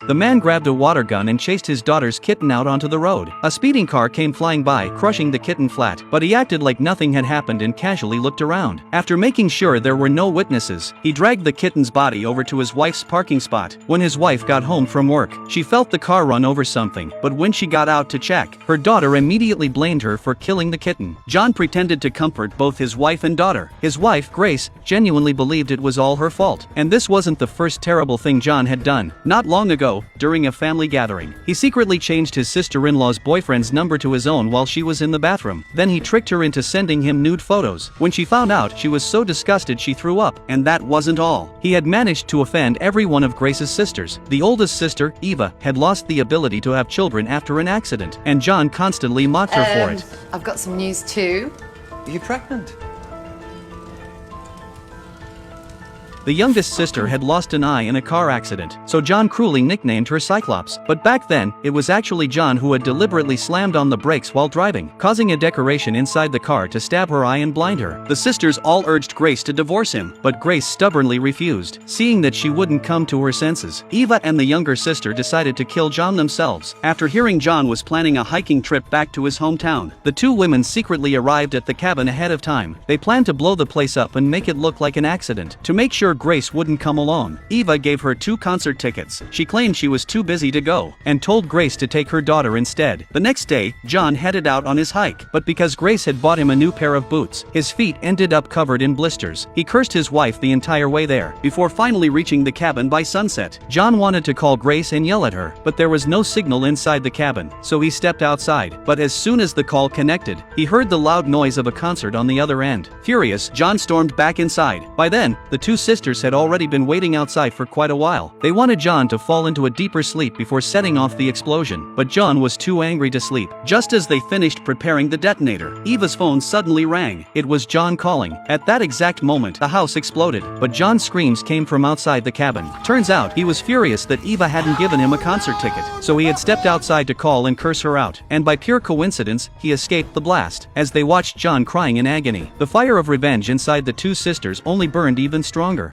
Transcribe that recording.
The man grabbed a water gun and chased his daughter's kitten out onto the road. A speeding car came flying by, crushing the kitten flat, but he acted like nothing had happened and casually looked around. After making sure there were no witnesses, he dragged the kitten's body over to his wife's parking spot. When his wife got home from work, she felt the car run over something, but when she got out to check, her daughter immediately blamed her for killing the kitten. John pretended to comfort both his wife and daughter. His wife, Grace, genuinely believed it was all her fault. And this wasn't the first terrible thing John had done. Not long ago, during a family gathering, he secretly changed his sister-in-law's boyfriend's number to his own while she was in the bathroom. Then he tricked her into sending him nude photos. When she found out, she was so disgusted she threw up. And that wasn't all. He had managed to offend every one of Grace's sisters. The oldest sister, Eva, had lost the ability to have children after an accident, and John constantly mocked her for it. I've got some news too. Are you pregnant? The youngest sister had lost an eye in a car accident, so John cruelly nicknamed her Cyclops. But back then, it was actually John who had deliberately slammed on the brakes while driving, causing a decoration inside the car to stab her eye and blind her. The sisters all urged Grace to divorce him, but Grace stubbornly refused. Seeing that she wouldn't come to her senses, Eva and the younger sister decided to kill John themselves. After hearing John was planning a hiking trip back to his hometown, the two women secretly arrived at the cabin ahead of time. They planned to blow the place up and make it look like an accident. To make sure Grace wouldn't come along, Eva gave her 2 concert tickets. She claimed she was too busy to go, and told Grace to take her daughter instead. The next day, John headed out on his hike, but because Grace had bought him a new pair of boots, his feet ended up covered in blisters. He cursed his wife the entire way there, before finally reaching the cabin by sunset. John wanted to call Grace and yell at her, but there was no signal inside the cabin, so he stepped outside. But as soon as the call connected, he heard the loud noise of a concert on the other end. Furious, John stormed back inside. By then, the two sisters had already been waiting outside for quite a while. They wanted John to fall into a deeper sleep before setting off the explosion, but John was too angry to sleep. Just as they finished preparing the detonator, Eva's phone suddenly rang. It was John calling. At that exact moment, the house exploded, but John's screams came from outside the cabin. Turns out, he was furious that Eva hadn't given him a concert ticket, so he had stepped outside to call and curse her out, and by pure coincidence, he escaped the blast. As they watched John crying in agony, the fire of revenge inside the two sisters only burned even stronger.